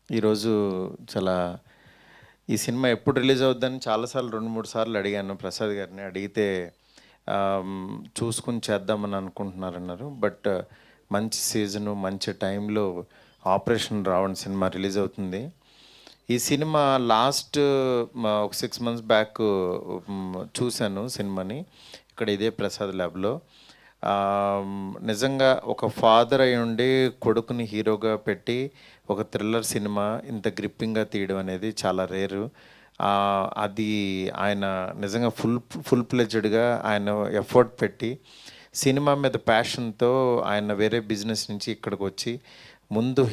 ఈరోజు చాలా ఈ సినిమా ఎప్పుడు రిలీజ్ అవుద్దని చాలాసార్లు 2-3 సార్లు అడిగాను ప్రసాద్ గారిని. అడిగితే చూసుకుని చేద్దామని అనుకుంటున్నారన్నారు. బట్ మంచి సీజను, మంచి టైంలో ఆపరేషన్ రావణ్ సినిమా రిలీజ్ అవుతుంది. ఈ సినిమా లాస్ట్ ఒక 6 months బ్యాక్ చూశాను సినిమాని ఇక్కడ ఇదే ప్రసాద్ ల్యాబ్లో. నిజంగా ఒక ఫాదర్ అయి ఉండి కొడుకుని హీరోగా పెట్టి ఒక థ్రిల్లర్ సినిమా ఇంత గ్రిప్పింగ్గా తీయడం అనేది చాలా రేరు. అది ఆయన నిజంగా ఫుల్ ప్లెడ్జ్డ్గా ఆయన ఎఫర్ట్ పెట్టి సినిమా మీద ప్యాషన్తో ఆయన వేరే బిజినెస్ నుంచి ఇక్కడికి వచ్చి ముందు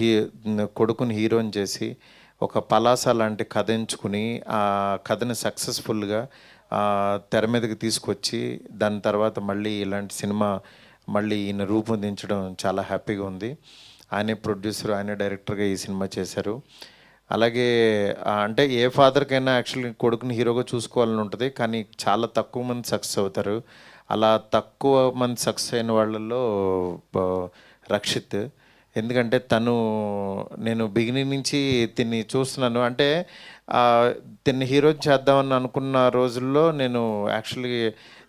కొడుకుని హీరోని చేసి ఒక పలాస లాంటి కథ ఎంచుకుని ఆ కథని సక్సెస్ఫుల్గా తెర మీదకి తీసుకొచ్చి దాని తర్వాత మళ్ళీ ఇలాంటి సినిమా మళ్ళీ ఈయన రూపొందించడం చాలా హ్యాపీగా ఉంది. ఆయనే ప్రొడ్యూసర్, ఆయనే డైరెక్టర్గా ఈ సినిమా చేశారు. అలాగే అంటే ఏ ఫాదర్కైనా యాక్చువల్లీ కొడుకుని హీరోగా చూసుకోవాలని ఉంటుంది, కానీ చాలా తక్కువ మంది సక్సెస్ అవుతారు. అలా తక్కువ మంది సక్సెస్ అయిన వాళ్ళల్లో రక్షిత్. ఎందుకంటే నేను బిగినింగ్ నుంచి తిని చూస్తున్నాను. అంటే తిన్ని హీరో చేద్దామని అనుకున్న రోజుల్లో నేను యాక్చువల్లీ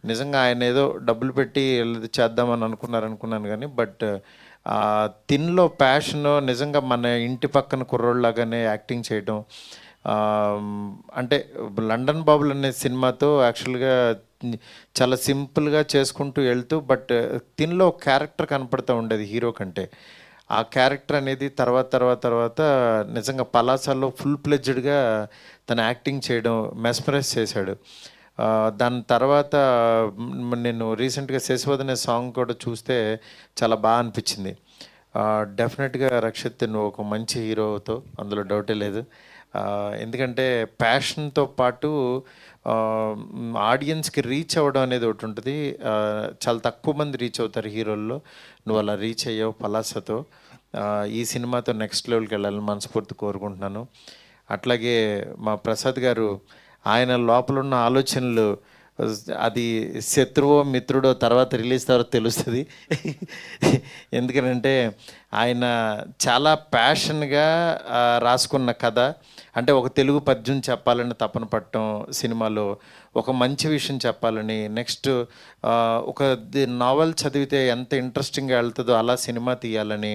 నిజంగా ఆయన ఏదో డబ్బులు పెట్టి చేద్దామని అనుకున్నాను కానీ బట్ తిన్లో ప్యాషన్ నిజంగా మన ఇంటి పక్కన కుర్రోళ్ళలాగానే యాక్టింగ్ చేయడం. అంటే లండన్ బాబులు అనే సినిమాతో యాక్చువల్గా చాలా సింపుల్గా చేసుకుంటూ వెళ్తూ బట్ తిన్లో క్యారెక్టర్ కనపడుతూ ఉండేది హీరో కంటే. ఆ క్యారెక్టర్ అనేది తర్వాత నిజంగా పలాసాలో ఫుల్ ప్లెడ్జ్డ్గా తను యాక్టింగ్ చేయడం మెస్మరైజ్ చేశాడు. దాని తర్వాత నేను రీసెంట్గా శశివదనే సాంగ్ కూడా చూస్తే చాలా బాగా అనిపించింది. డెఫినెట్గా రక్షిత్ నువ్వు ఒక మంచి హీరోతో, అందులో డౌటే లేదు. ఎందుకంటే ప్యాషన్తో పాటు ఆడియన్స్కి రీచ్ అవ్వడం అనేది ఒకటి ఉంటుంది. చాలా తక్కువ మంది రీచ్ అవుతారు హీరోల్లో. నువ్వు అలా రీచ్ అయ్యావు పలాసతో. ఈ సినిమాతో నెక్స్ట్ లెవెల్కి వెళ్ళాలని మనస్ఫూర్తి కోరుకుంటున్నాను. అట్లాగే మా ప్రసాద్ గారు ఆయన లోపల ఉన్న ఆలోచనలు అది శత్రువో మిత్రుడో తర్వాత రిలీజ్ తర్వాత తెలుస్తుంది. ఎందుకంటే ఆయన చాలా ప్యాషన్గా రాసుకున్న కథ. అంటే ఒక తెలుగు పద్యం చెప్పాలని తపన పడటం, సినిమాలో ఒక మంచి విషయం చెప్పాలని, నెక్స్ట్ ఒక నావెల్ చదివితే ఎంత ఇంట్రెస్టింగ్గా వెళ్తుందో అలా సినిమా తీయాలని,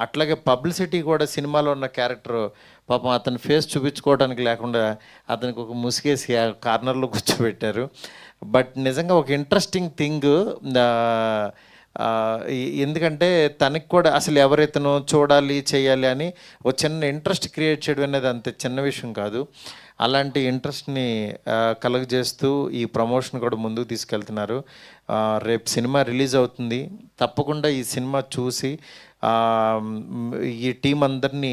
అట్లాగే పబ్లిసిటీ కూడా సినిమాలో ఉన్న క్యారెక్టర్ పాపం అతని ఫేస్ చూపించుకోవడానికి లేకుండా అతనికి ఒక ముసుగేసి కార్నర్లో కూర్చోబెట్టారు. బట్ నిజంగా ఒక ఇంట్రెస్టింగ్ థింగ్. ఎందుకంటే తనకి కూడా అసలు ఎవరైతేనో చూడాలి చేయాలి అని ఒక చిన్న ఇంట్రెస్ట్ క్రియేట్ చేయడం అనేది అంత చిన్న విషయం కాదు. అలాంటి ఇంట్రెస్ట్ని కలుగజేస్తూ ఈ ప్రమోషన్ కూడా ముందుకు తీసుకెళ్తున్నారు. రేపు సినిమా రిలీజ్ అవుతుంది. తప్పకుండా ఈ సినిమా చూసి ఈ టీం అందరినీ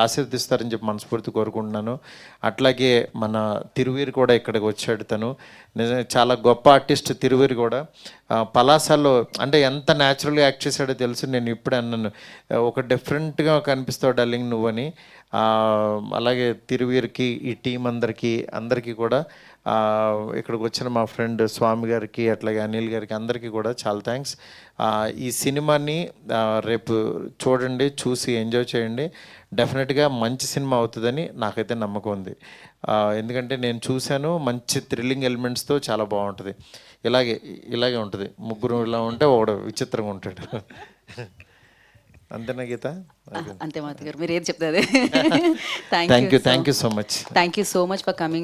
ఆశీర్దిస్తారని చెప్పి మనస్ఫూర్తి కోరుకుంటున్నాను. అట్లాగే మన తిరువీరు కూడా ఇక్కడికి వచ్చాడు. తను నిజంగా చాలా గొప్ప ఆర్టిస్ట్. తిరువీరు కూడా పలాసాలో అంటే ఎంత న్యాచురల్గా యాక్ట్ చేశాడో తెలుసు. నేను ఇప్పుడే అన్నాను, ఒక డిఫరెంట్గా కనిపిస్తావు డార్లింగ్ నువ్వని. అలాగే తిరువీరుకి, ఈ టీం అందరికీ కూడా ఇక్కడికి వచ్చిన మా ఫ్రెండ్ స్వామి గారికి, అట్లాగే అనిల్ గారికి, అందరికీ కూడా చాలా థ్యాంక్స్. ఈ సినిమాని రేపు చూడండి, చూసి ఎంజాయ్ చేయండి. డెఫినెట్గా మంచి సినిమా అవుతుందని నాకైతే నమ్మకం ఉంది. ఎందుకంటే నేను చూశాను, మంచి థ్రిల్లింగ్ ఎలిమెంట్స్తో చాలా బాగుంటుంది. ఇలాగే ఉంటుంది. ముగ్గురు ఇలా ఉంటే ఒకడు విచిత్రంగా ఉంటాడు. అంతేనా గీత? అంతే మాత గారు, మీరు ఏది చెప్తారు. Thank you so much. Thank you so much for coming.